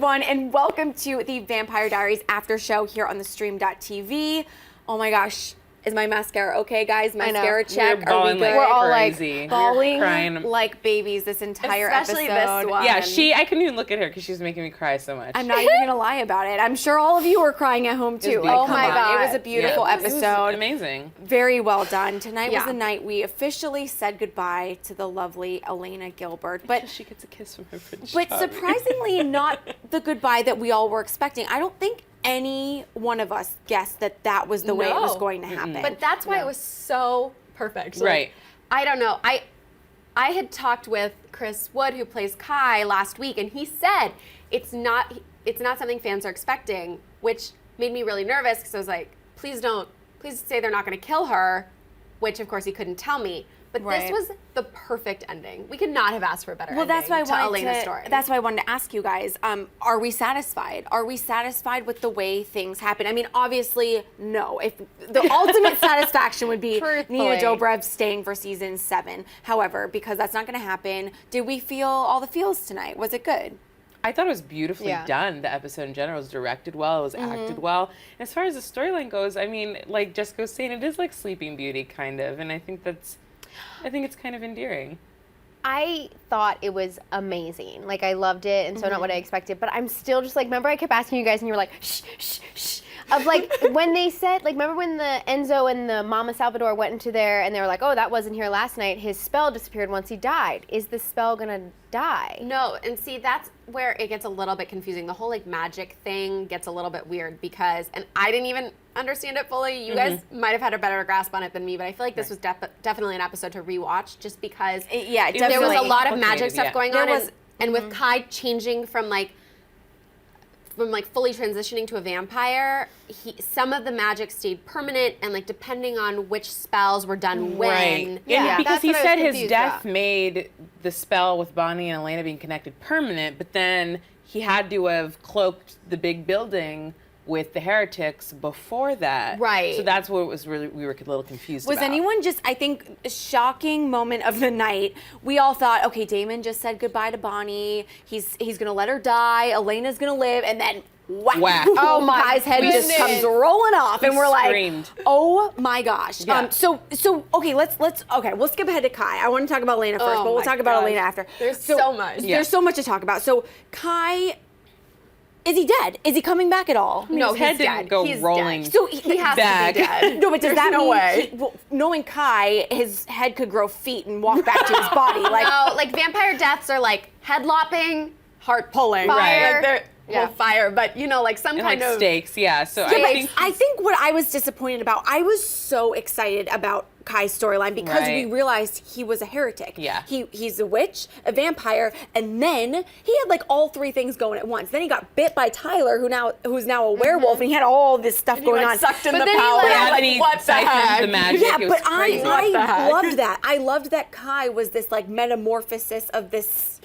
everyone, and welcome to the Vampire Diaries After Show here on the stream.tv. Oh my gosh, is my mascara okay, guys? Mascara check. We're bawling Are we good? like We're all crazy. like bawling crying like babies this entire Especially episode. this one. Yeah, I couldn't even look at her because she's making me cry so much. I'm not even gonna lie about it. I'm sure all of you were crying at home too. beautiful. Oh my god, it was a beautiful It was episode. amazing. Very well done. Tonight was Yeah. the night we officially said goodbye to the lovely Elena Gilbert. But She gets a kiss from her Prince But Charming. surprisingly, not the goodbye that we all were expecting. I don't think any one of us guessed that was the way it was No. going to happen. But that's why it was so perfect. Like, Right. I don't know. I had talked with Chris Wood, who plays Kai, last week, and he said it's not something fans are expecting, which made me really nervous because I was like, please say they're not going to kill her, which of course he couldn't tell me. But Right. this was the perfect ending. We could not have asked for a better Well, ending that's why I to wanted Elena's to. story. That's why I wanted to ask you guys: are we satisfied? Are we satisfied with the way things happen? I mean, obviously, no. If the ultimate satisfaction would be Truthfully. Nina Dobrev staying for season 7. However, because that's not going to happen, did we feel all the feels tonight? Was it good? I thought it was beautifully Yeah. done. The episode in general was directed well. It was acted well. As far as the storyline goes, I mean, like Jessica was saying, it is like Sleeping Beauty kind of, and I think it's kind of endearing. I thought it was amazing. Like, I loved it, and so not what I expected. But I'm still just like, remember I kept asking you guys, and you were like, shh, shh, shh. Of like, when they said, like, remember when the Enzo and the Mama Salvatore went into there, and they were like, oh, that wasn't here last night. His spell disappeared once he died. Is the spell gonna die? No, and see, that's where it gets a little bit confusing. The whole like magic thing gets a little bit weird because, and I didn't even understand it fully. You guys might have had a better grasp on it than me, but I feel like this was definitely an episode to rewatch just because Yeah, It- there was definitely. a lot of Okay, magic stuff yeah. going There on, was- and with Kai changing from fully transitioning to a vampire, some of the magic stayed permanent, and like depending on which spells were done when. Right. Yeah, because that's he what I was said his confused death about. made the spell with Bonnie and Elena being connected permanent, but then he had to have cloaked the big building with the heretics before that. Right. So that's what it was really, we were a little confused Was about. anyone just, I think, a shocking moment of the night. We all thought, okay, Damon just said goodbye to Bonnie. He's going to let her die. Elena's going to live. And then, whack. Whack. Oh, my guy's head just goodness. comes rolling off. And we're screamed. like, oh, my gosh. Yeah. So okay, we'll skip ahead to Kai. I want to talk about Elena first, Oh but we'll my talk about gosh. Elena after. There's so much. Yeah. There's so much to talk about. So Kai, is he dead? Is he coming back at all? No, his head he's didn't dead. go He's rolling. dead. So He has back. to be dead. No, but does There's that no mean way. knowing Kai, his head could grow feet and walk back to his body? Like, No, like vampire deaths are like head lopping, heart pulling, Right. Like they're Yeah. fire, but you know, like some And kind like of stakes, yeah. So yeah, I but think I think what I was disappointed about, I was so excited about Kai's storyline because we Right. realized he was a heretic. Yeah. He's a witch, a vampire, and then he had like all three things going at once. Then he got bit by Tyler, who's now a werewolf, and he had all this stuff he going like on. sucked in But the then he, power. like- yeah, like, then he what the siphoned heck? the magic. Yeah, It was but crazy. What the I heck? loved that. I loved that Kai was this like metamorphosis of this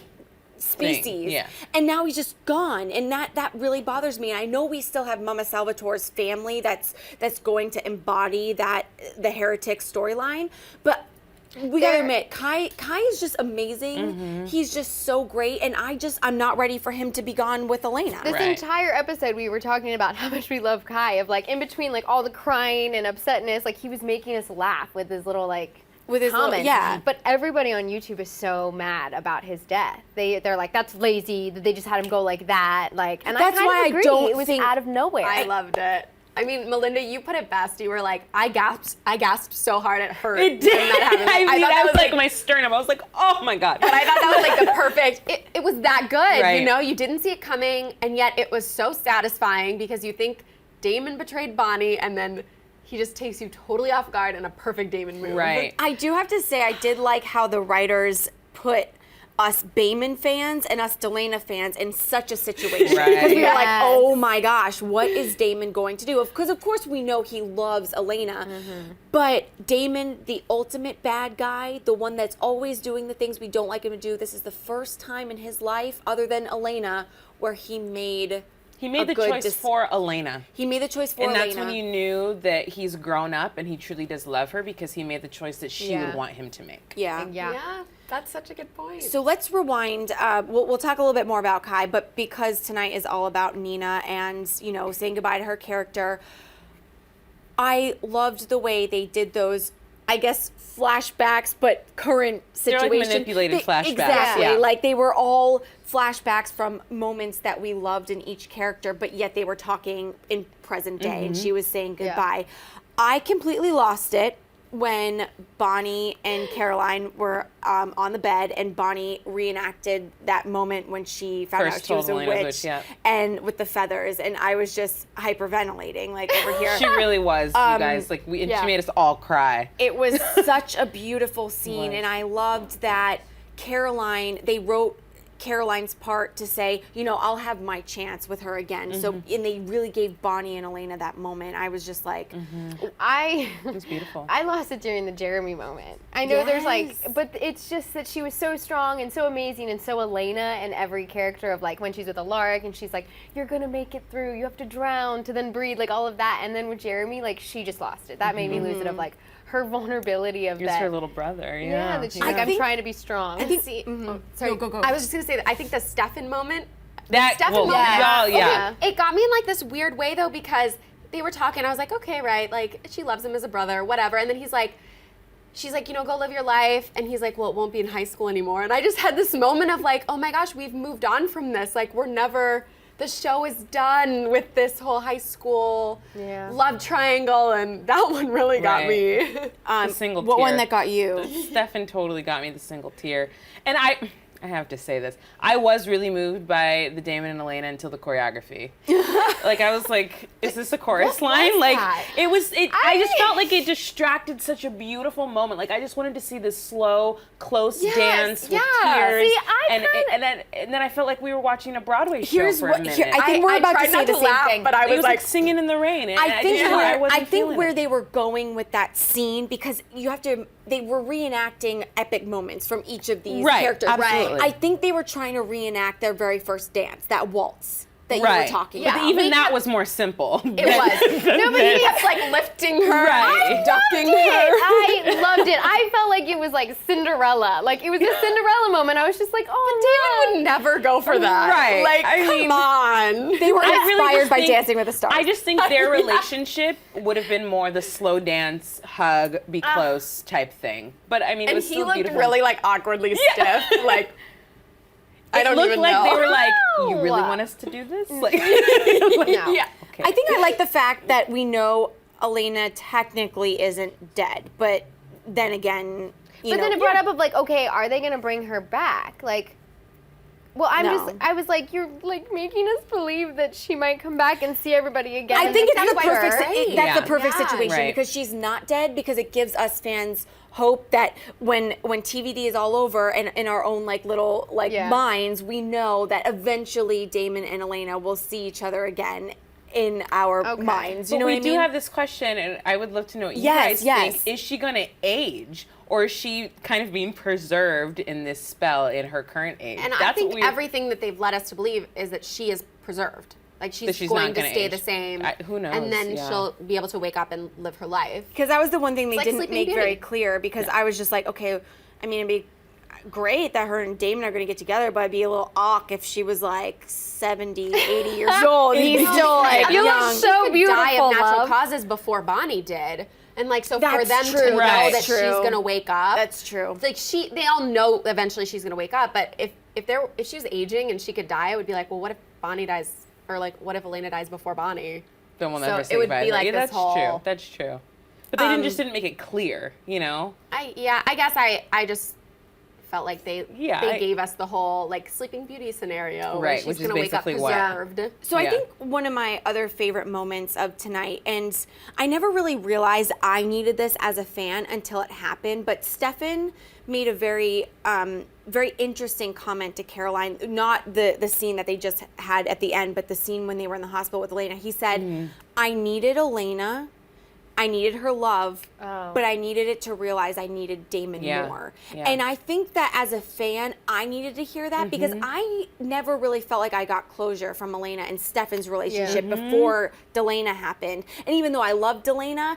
species. yeah. And now he's just gone. And that really bothers me. And I know we still have Mama Salvatore's family that's going to embody the heretic storyline. But we gotta admit, Kai is just amazing. He's just so great. And I'm not ready for him to be gone with Elena. This Right. entire episode, we were talking about how much we love Kai. Of like, in between like all the crying and upsetness, like he was making us laugh with his little like With his little- comments. yeah. But everybody on YouTube is so mad about his death. They're like, that's lazy. That they just had him go like that. Like, and That's I kind why I of agree. don't It was think- out of nowhere. I loved it. I mean, Melinda, you put it best. You were like, I gasped so hard it hurt. It did. when that happened. I mean, thought that was like my sternum. I was like, oh my god. But I thought that was like the perfect. It was that good, Right. you know. You didn't see it coming, and yet it was so satisfying because you think Damon betrayed Bonnie, and then he just takes you totally off guard in a perfect Damon move. Right. I do have to say, I did like how the writers put us Bayman fans and us Delana fans in such a situation. Right. Because we were like, Yes. oh my gosh, what is Damon going to do? Because of course we know he loves Elena, but Damon, the ultimate bad guy, the one that's always doing the things we don't like him to do, this is the first time in his life, other than Elena, where he made He made the good choice for Elena. He made the choice for And Elena. that's when you knew that he's grown up and he truly does love her because he made the choice that she would want him to make. Yeah. Yeah, that's such a good point. So let's rewind. We'll talk a little bit more about Kai, but because tonight is all about Nina and, you know, saying goodbye to her character, I loved the way they did those, I guess, flashbacks, but current They're situation. like manipulated flashbacks. Exactly. Yeah. Like they were all flashbacks from moments that we loved in each character, but yet they were talking in present day and she was saying goodbye. I completely lost it when Bonnie and Caroline were on the bed and Bonnie reenacted that moment when she found First out she was a told Elena's witch, yeah. and with the feathers, and I was just hyperventilating like over here. She really was, you guys. Like, she made us all cry. It was such a beautiful scene, and I loved that they wrote Caroline's part to say, you know, I'll have my chance with her again. So, and they really gave Bonnie and Elena that moment. I was just like, It was beautiful. I lost it during the Jeremy moment. I know there's like, but it's just that she was so strong and so amazing and so Elena and every character of like when she's with Alaric and she's like, you're gonna make it through, you have to drown to then breathe, like all of that. And then with Jeremy, like she just lost it. That made me lose it of like her vulnerability of Just that. her little brother. Yeah, that she's like, I'm trying to be strong. Sorry, go. I was just gonna say that I think the Stefan moment. That, Stefan well, moment. yeah. Okay, it got me in like this weird way though because they were talking. I was like, okay, right, like she loves him as a brother, whatever. And then she's like, you know, go live your life. And he's like, well, it won't be in high school anymore. And I just had this moment of like, oh my gosh, we've moved on from this. Like the show is done with this whole high school love triangle, and that one really got me. The single what tear. one that got you? Stefan totally got me the single tear. And I have to say this. I was really moved by the Damon and Elena until the choreography. Like I was like, is this a chorus line? Like that? I just felt like it distracted such a beautiful moment. Like I just wanted to see this slow, close dance with tears. See, and then I felt like we were watching a Broadway show for a minute. I think we're about tried to say not the to same laugh, thing. but I It was like singing in the rain. And I think wasn't where feeling they were going with that scene, because they were reenacting epic moments from each of these characters. Absolutely. I think they were trying to reenact their very first dance, that waltz that you were talking But about. even that was more simple. It was. Nobody kept like lifting her, ducking her. I loved it. I felt like it was like Cinderella. Like it was a Cinderella moment. I was just like, oh, David would never go for that. Right. Like, come on. They were I really inspired just by think- Dancing with the Stars. I just think their relationship would have been more the slow dance, hug, be close type thing. But I mean, it And was he still looked beautiful. really like awkwardly stiff. Like, I don't looked even like know. they were like, you really want us to do this? Like, No. yeah. Okay. I think I like the fact that we know Elena technically isn't dead, but then again, you But know, then it brought up of like, okay, are they gonna bring her back? Like, well, No. I was like, you're like making us believe that she might come back and see everybody again. I And think that's it's the why perfect. right. That's the perfect Yeah. situation Right. because she's not dead, because it gives us fans hope that when TVD is all over and in our own like little like minds, we know that eventually Damon and Elena will see each other again in our minds. You But know we what I do mean? have this question, and I would love to know what you Yes, guys yes. think. Is she going to age, or is she kind of being preserved in this spell in her current age? And I think everything that they've led us to believe is that she is preserved. Like That she's going not to gonna stay age. the same. Who knows? And then Yeah. she'll be able to wake up and live her life. Because that was the one thing they like didn't Sleeping make Beauty. very clear, because I was just like, okay, I mean, it'd be great that her and Damon are going to get together, but I'd be a little awk if she was like 70, 80 years old. And he's still like You young. look so She could beautiful, die of natural love. causes before Bonnie did. And like, so for That's them true. to Right. know that True. she's gonna wake up. That's true. Like they all know eventually she's gonna wake up. But if she was aging and she could die, it would be like, well, what if Bonnie dies, or like, what if Elena dies before Bonnie? Then we'll So never it say would goodbye. be like Yeah, this that's whole- true. That's true. But they just didn't make it clear, you know? I guess I just felt like they gave us the whole like Sleeping Beauty scenario, where Right, she's which is gonna wake up basically what- preserved. So I Yeah. think one of my other favorite moments of tonight, and I never really realized I needed this as a fan until it happened, but Stefan made a very interesting comment to Caroline, not the scene that they just had at the end, but the scene when they were in the hospital with Elena. He said, I needed Elena. I needed her love, Oh. but I needed it to realize I needed Damon more. Yeah. And I think that as a fan, I needed to hear that because I never really felt like I got closure from Elena and Stefan's relationship before Delana happened. And even though I loved Delana,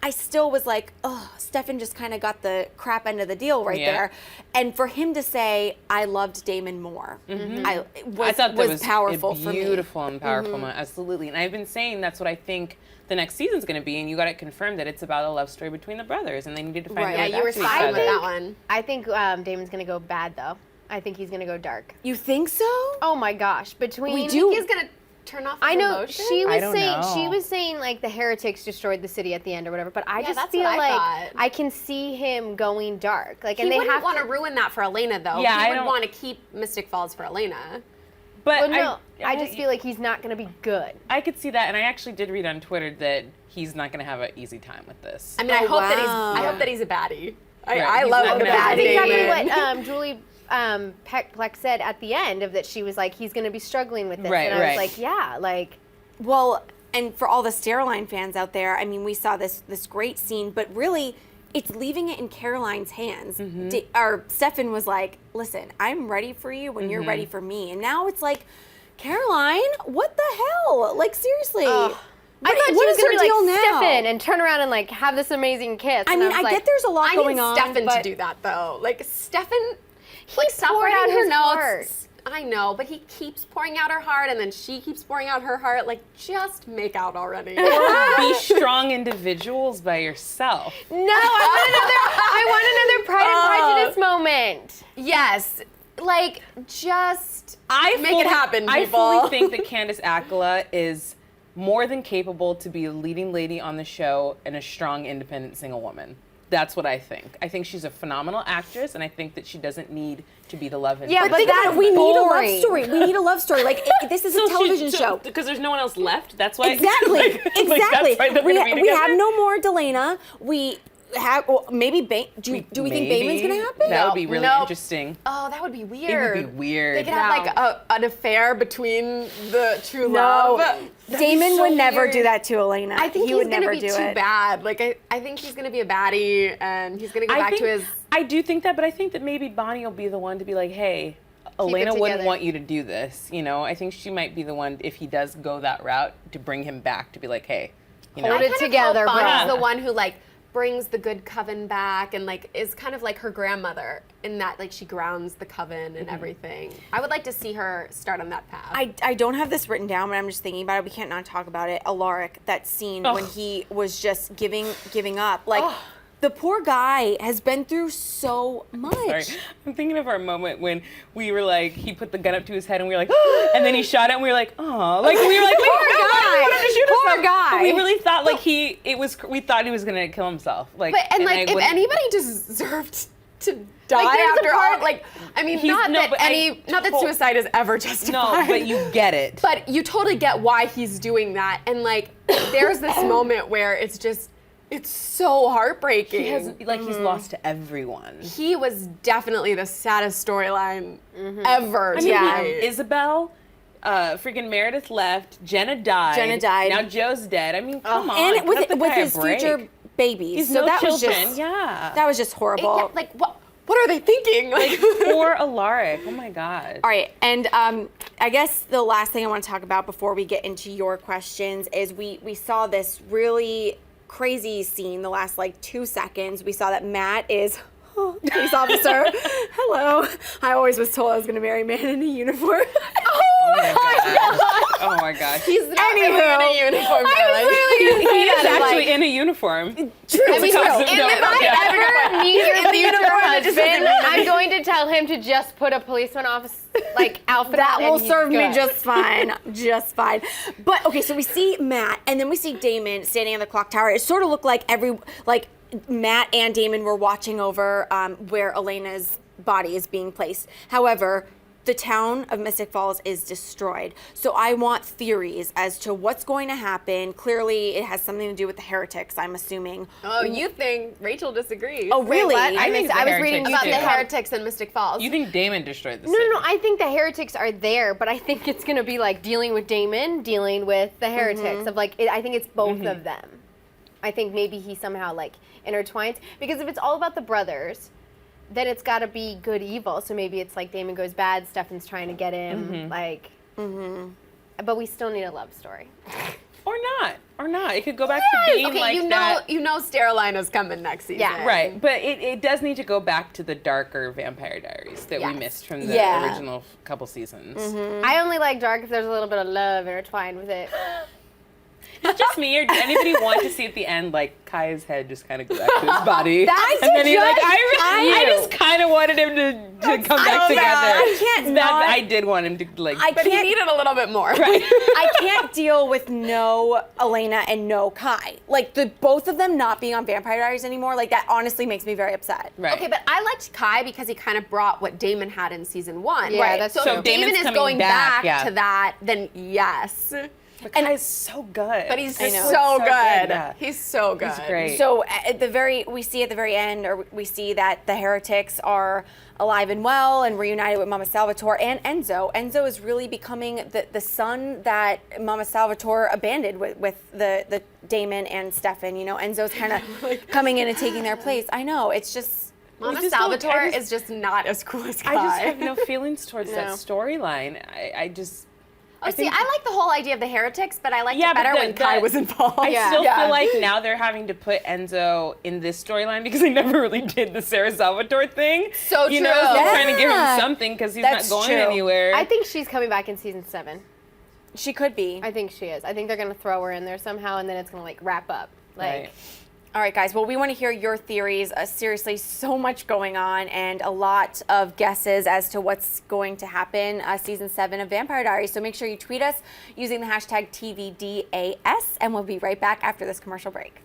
I still was like, oh, Stefan just kind of got the crap end of the deal right there. And for him to say, I loved Damon more, I thought that was powerful a for me. beautiful and powerful moment, absolutely. And I've been saying that's what I think the next season's going to be, and you got it confirmed that it's about a love story between the brothers, and they needed to find Right. their way Yeah, you were back to each fine other. with that one. I think Damon's gonna go bad though. I think he's gonna go dark. You think so? Oh my gosh! Between We do- He's gonna turn off his I know emotion? she I was don't saying know. she was saying like the heretics destroyed the city at the end or whatever, but I Yeah, just that's feel what I like thought. I can see him going dark. Like, He and they wouldn't have want to to ruin that for Elena, though. Yeah, I he would don't- want to keep Mystic Falls for Elena. But Well, no, I just feel like he's not gonna be good. I could see that, and I actually did read on Twitter that he's not going to have an easy time with this. I mean, I Oh, hope that he's. wow. I hope that he's a baddie. Right, I he's love not the gonna have baddie. to That's be exactly Damon. what Julie Plec said at the end of that. She was like, he's gonna be struggling with this, Right, and I was right. like, yeah, like. Well, and for all the Stereoline fans out there, I mean, we saw this great scene, but really, it's leaving it in Caroline's hands. Or Stefan was like, "Listen, I'm ready for you when you're ready for me," and now it's like, Caroline, what the hell? Like seriously. I thought she what was is gonna her be deal like now? Stefan and turn around and like have this amazing kiss. I and mean, was I like, get there's a lot I going need on, Stefan but to do that though. Like Stefan, like stop poured writing out her his notes. heart. I know, but he keeps pouring out her heart, and then she keeps pouring out her heart. Like, just make out already. Be strong individuals by yourself. No, I want another Pride and Prejudice moment. Yes, like just make fully- it happen, I people. fully think that Candice Accola is more than capable to be a leading lady on the show and a strong, independent single woman. That's what I think. I think she's a phenomenal actress, and I think that she doesn't need to be the love interest. Yeah, but but think about that's it, we need a love boring. story. We need a love story. Like this is a television show. Because there's no one else left. That's why. Exactly. Exactly. Exactly. That's why they're we, gonna be we have together. no more Delana. We have maybe do we think Baemon's gonna happen? That No. would be really Nope. interesting. Oh, that would be It weird. would be weird. They could have No. like an affair between the true No. love. Damon so would never weird. do that to Elena. I think he he's would gonna never be do too it. bad. Like I think he's gonna be a baddie, and he's gonna go back to his. I do think that, but I think that maybe Bonnie will be the one to be like, hey, Elena wouldn't together. want you to do this. You know, I think she might be the one, if he does go that route, to bring him back to be like, hey, you know. Hold it kind of together, hope Bonnie's bro. the one who like brings the good coven back, and like is kind of like her grandmother in that like she grounds the coven and everything. I would like to see her start on that path. I don't have this written down, but I'm just thinking about it. We can't not talk about it. Alaric, that scene when he was just giving up. Like, the poor guy has been through so much. Sorry. I'm thinking of our moment when we were like, he put the gun up to his head and we were like, and then he shot it and we were like, oh, like we were like, Poor guy. He wanted to shoot Poor himself. guy. But we really thought like we thought he was gonna kill himself. Like, but and like I if wouldn't- anybody deserved to die Like, there's a after part- all, like I mean, He's- not no, that but not that suicide is ever justified. no, but you get it. But you totally get why he's doing that, and like there's this moment where it's so heartbreaking. He has he's lost to everyone. He was definitely the saddest storyline ever. I mean, tonight. Isabel, freaking Meredith left. Jenna died. Jenna died. Now Joe's dead. I mean, come on. And cut the with guy a his break. future babies. He's so no that children. was just Yeah. that was just horrible. Yeah, like what are they thinking? Like Poor Alaric. Oh my God. All right, and I guess the last thing I want to talk about before we get into your questions is we saw this really crazy scene the last like 2 seconds. We saw that Matt is police officer. Hello. I always was told I was going to marry a man in a uniform. Oh my gosh. he's not really in a uniform. He is actually in a uniform. True. I mean, True. if I ever meet your In the future uniform, that just doesn't husband, mean I'm going to tell him to just put a policeman office outfit That on, and will he's serve me good. just fine. Just fine. But okay, so we see Matt and then we see Damon standing on the clock tower. It sort of looked like Matt and Damon were watching over where Elena's body is being placed. However, the town of Mystic Falls is destroyed. So I want theories as to what's going to happen. Clearly, it has something to do with the heretics, I'm assuming. Oh, you think Rachel disagrees? Oh, really? Wait, what? I think I the was reading heretics about do. the heretics in Mystic Falls. You think Damon destroyed the No, city? no, I think the heretics are there, but I think it's going to be like dealing with Damon, dealing with the heretics. Of like, I think it's both of them. I think maybe he somehow like intertwines, because if it's all about the brothers, then it's got to be good evil. So maybe it's like Damon goes bad, Stefan's trying to get him, but we still need a love story. Or not. It could go back to being Okay, like that. you know Sterolina's coming next season. Yeah. Right, but it does need to go back to the darker Vampire Diaries that we Yes. missed from the Yeah. original couple seasons. I only like dark if there's a little bit of love intertwined with it. It's just me, or did anybody want to see at the end, like, Kai's head just kind of go back to his body? That's and then he's like, just I you. just kind of wanted him to come back so together. bad. I can't not- I did want him to, like, I But he can't. needed a little bit more. right. I can't deal with no Elena and no Kai. Like the both of them not being on Vampire Diaries anymore. Like that honestly makes me very upset. Right. Okay, but I liked Kai because he kind of brought what Damon had in season 1. Yeah, right. that's so true. if Damon Damon's is coming going back, back yeah. to that, then yes. But Kai's so good. But he's I so know. good. Yeah. He's so good. He's great. So we see at the very end, or we see that the heretics are alive and well and reunited with Mama Salvatore and Enzo. Enzo is really becoming the son that Mama Salvatore abandoned with the Damon and Stefan. You know, Enzo's kind of coming in and taking their place. I know. It's just. Mama just don't- Salvatore I just- is just not as cool as Kai. I just have no feelings towards that No. storyline. I just. Oh, see, I like the whole idea of the heretics, but I liked Yeah, it better but when Kai was involved. I Yeah. still Yeah. feel like now they're having to put Enzo in this storyline because they never really did the Sarah Salvatore thing. So you know, true. so they're trying to give Yeah. him something because he's That's not going true. anywhere. I think she's coming back in season 7. She could be. I think she is. I think they're gonna throw her in there somehow, and then it's gonna like wrap up. Like, Right. All right, guys. Well, we want to hear your theories. Seriously, so much going on and a lot of guesses as to what's going to happen season 7 of Vampire Diaries. So make sure you tweet us using the hashtag TVDAS, and we'll be right back after this commercial break.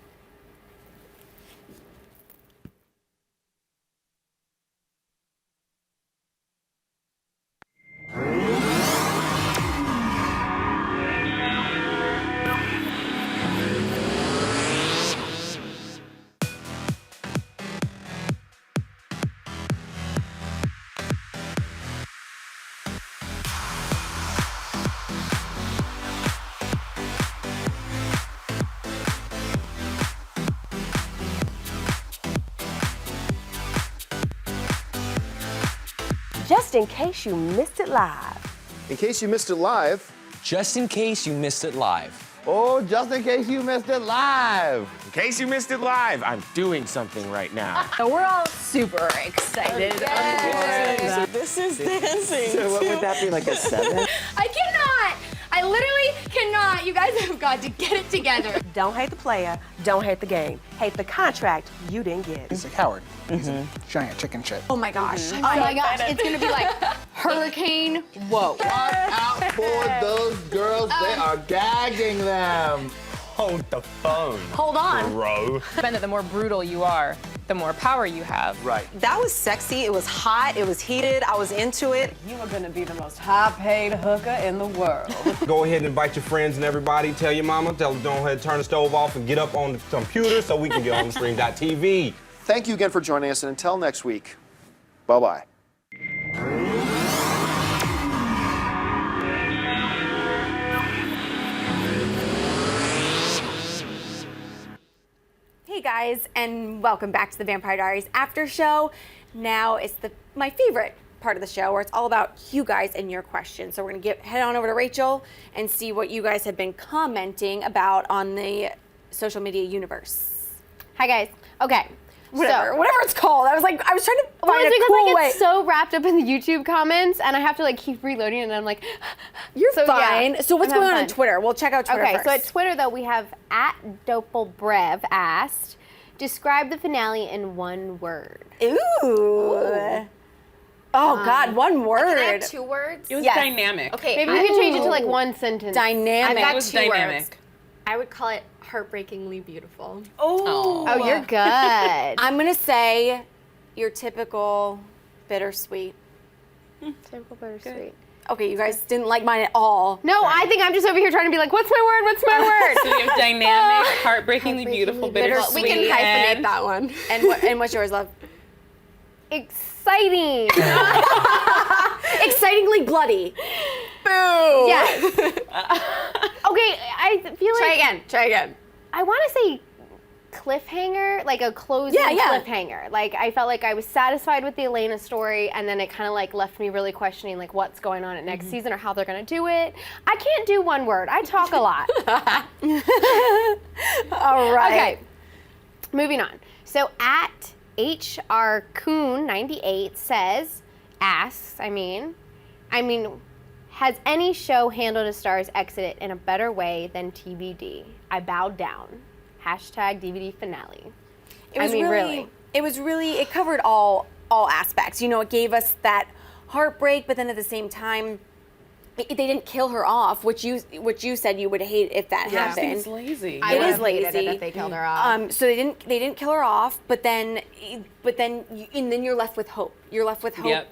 Just in case you missed it live. In case you missed it live. Just in case you missed it live. Oh, just in case you missed it live. In case you missed it live, I'm doing something right now. So we're all super excited. This is dancing. So what would that be, like a 7? I cannot. I literally cannot. You guys have got to get it together. Don't hate the player, don't hate the game. Hate the contract you didn't get. He's a coward. He's a giant chicken shit. Oh my gosh. Oh my gosh, it's gonna be like hurricane. Whoa. Watch out for those girls. They are gagging them. Hold the phone, Hold on. bro. The more brutal you are, the more power you have. Right. That was sexy. It was hot. It was heated. I was into it. You are gonna be the most high-paid hooker in the world. Go ahead and invite your friends and everybody. Tell your mama. Tell them, go ahead and turn the stove off and get up on the computer so we can get on the stream.tv. Thank you again for joining us, and until next week, bye-bye. Hey guys, and welcome back to the Vampire Diaries After Show. Now it's my favorite part of the show where it's all about you guys and your questions. So we're gonna head on over to Rachel and see what you guys have been commenting about on the social media universe. hi guys. Okay. Whatever it's called. I was trying to Well, find it's a because cool I way. get so wrapped up in the YouTube comments, and I have to like keep reloading, and I'm like, You're so, fine. yeah, So what's I'm going on having on fun. Twitter? We'll check out Twitter Okay, first. so at Twitter though we have @Dopelbrev asked, describe the finale in one word. Ooh. Oh God, one word. Can I have 2 words? It was Yes. dynamic. Okay, Maybe we can change it to like one sentence. Dynamic. I've got It was 2 words. dynamic. I would call it heartbreakingly beautiful. Oh. Oh, you're good. I'm gonna say your typical bittersweet. Typical bittersweet. Okay, you guys didn't like mine at all. No, I think I'm just over here trying to be like, what's my word? What's my word? So we have dynamic, heartbreakingly beautiful, bittersweet. We can hyphenate and that one. And what's yours, love? Exciting. Excitingly bloody. Boo! Yes. Okay, I feel like Try again. I want to say cliffhanger, like a closing cliffhanger. Like I felt like I was satisfied with the Elena story, and then it kind of like left me really questioning like what's going on at next season or how they're gonna do it. I can't do one word. I talk a lot. All right. Okay. Moving on. So at HR Coon 98 asks, has any show handled a star's exit in a better way than TBD? I bowed down. Hashtag DVD finale. It covered all aspects. You know, it gave us that heartbreak, but then at the same time, they didn't kill her off, which you said you would hate if that happened. It's lazy. I would is have hated lazy it if they killed her off. So they didn't kill her off, but then you're left with hope. You're left with hope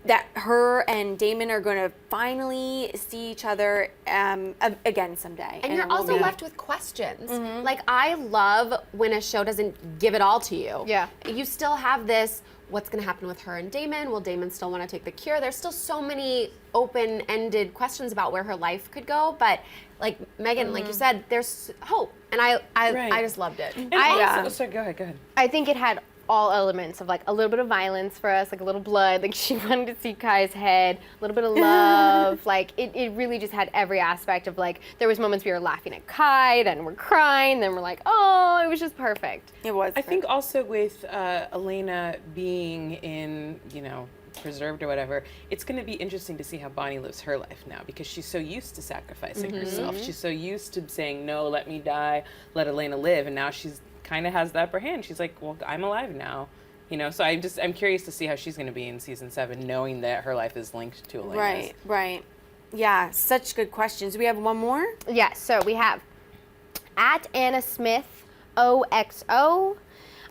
that her and Damon are going to finally see each other again someday. And you're also left with questions. Like, I love when a show doesn't give it all to you. Yeah. You still have this, what's going to happen with her and Damon? Will Damon still want to take the cure? There's still so many open-ended questions about where her life could go. But like Megan, like you said, there's hope. And I just loved it. And sorry, go ahead. I think it had all elements of like a little bit of violence for us, like a little blood, like she wanted to see Kai's head, a little bit of love, like it really just had every aspect of like, there was moments we were laughing at Kai, then we're crying, then we're like, oh, it was just perfect. It was. I think also with Elena being in, preserved or whatever, it's going to be interesting to see how Bonnie lives her life now, because she's so used to sacrificing herself. She's so used to saying, no, let me die, let Elena live, and now she's kind of has the upper hand. She's like, well, I'm alive now, so I'm curious to see how she's going to be in season 7, knowing that her life is linked to Elena's. Right. Yeah, such good questions. We have one more? Yes, so we have at Anna Smith OXO.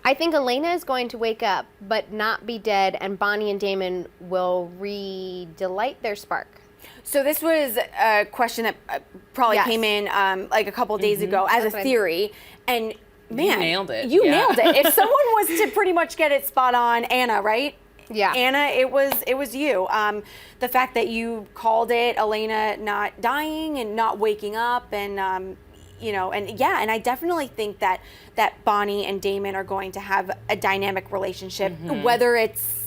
I think Elena is going to wake up but not be dead, and Bonnie and Damon will re-delight their spark. So this was a question that probably came in like a couple days ago as a theory, and man, you nailed it. You nailed it. If someone was to pretty much get it spot on, Anna, right? Yeah. Anna, it was you. The fact that you called it Elena not dying and not waking up, and and I definitely think that Bonnie and Damon are going to have a dynamic relationship, whether it's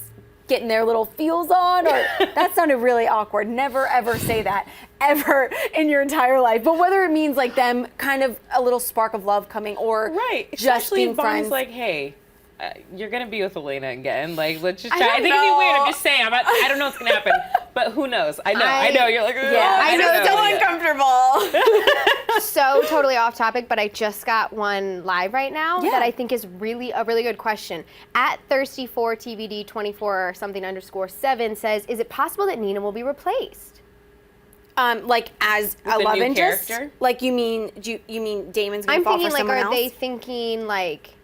getting their little feels on, or that sounded really awkward. Never ever say that ever in your entire life. But whether it means like them kind of a little spark of love coming, or just especially being if Bonnie's friends. like, hey, you're gonna be with Elena again. Like, let's just try. I think it'd be weird. I'm just saying. I don't know what's gonna happen, but who knows? I know. You're like, I know. It's so uncomfortable. So totally off topic, but I just got one live right now that I think is really a really good question. At Thirsty4TVD24 or something _7 says, is it possible that Nina will be replaced? Like as with a love new interest? Character? Like you mean Damon's gonna I'm fall thinking for like, someone are else? they thinking like,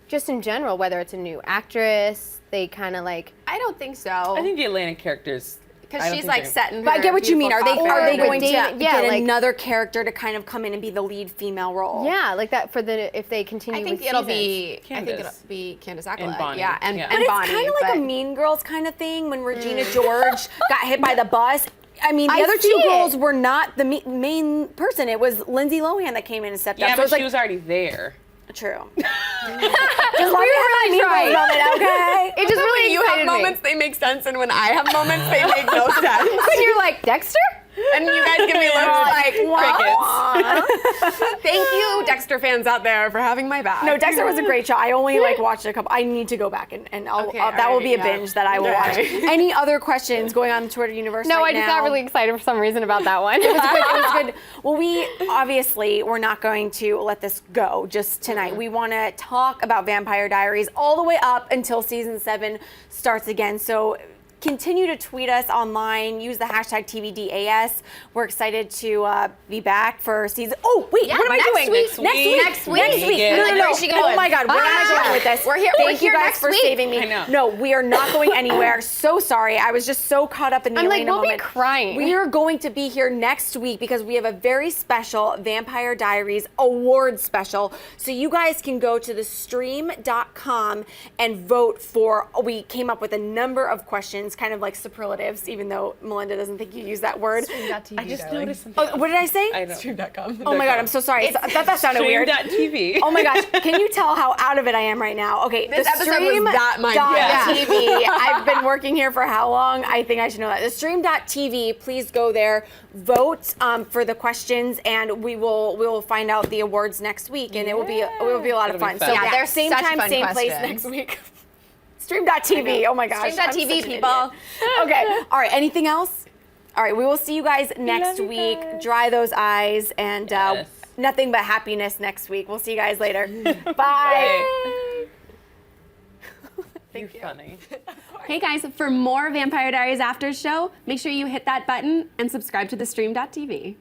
just in general, whether it's a new actress, they kind of like. I don't think so. I think the Atlantic characters. Because she's like set in her. But I get what you mean. Are they going to Damon, get like, another character to kind of come in and be the lead female role? Yeah, like that for if they continue. I think with it'll seasons. be Candice Accola. And Bonnie. Yeah, and But it's Bonnie. kind of like a Mean Girls kind of thing when Regina George got hit by the bus. I mean, the I other see two it. girls were not the main person. It was Lindsay Lohan that came in and stepped up. Yeah, So but it's like, she was already there. true. We were really trying. Okay. It just really you have excited me. moments, they make sense, and when I have moments, they make no sense. When you're like, Dexter? And you guys give me looks like Crickets. Thank you, Dexter fans out there, for having my back. No, Dexter was a great show. I only watched a couple. I need to go back and that will be a binge that I will watch. Any other questions going on in the Twitter universe? No, right I just now? got really excited for some reason about that one. It was good. Well, we're not going to let this go just tonight. We want to talk about Vampire Diaries all the way up until season 7 starts again. So continue to tweet us online. Use the hashtag TVDAS. We're excited to be back for season. Oh wait, what am I doing? Next week. Next week. No. Oh my God, where am I going with this? We're here. Thank you guys next for week. saving me. I know. No, we are not going anywhere. So sorry. I was just so caught up in the I'm like, Elena we'll moment. be crying. We are going to be here next week because we have a very special Vampire Diaries award special. So you guys can go to thestream.com and vote for. We came up with a number of questions questions, kind of like superlatives, even though Melinda doesn't think you use that word. I just noticed something. Oh, what did I say? I know. Stream.com. Oh my God, I'm so sorry. I thought that sounded weird. Stream.tv. Oh my gosh, can you tell how out of it I am right now? Okay, This the episode was that mind stream.tv. I've been working here for how long? I think I should know that. The stream.tv, please go there, vote for the questions, and we will find out the awards next week, and it will be a lot of fun. fun. So Yeah, they're same such time, fun same place questions. next week. Stream.tv. Oh my gosh. I'm Stream.tv, such an people. idiot. Okay. All right. Anything else? All right. We will see you guys next week. Dry those eyes and Yes. nothing but happiness next week. We'll see you guys later. Bye. You're funny. Hey guys, for more Vampire Diaries After Show, make sure you hit that button and subscribe to the Stream.tv.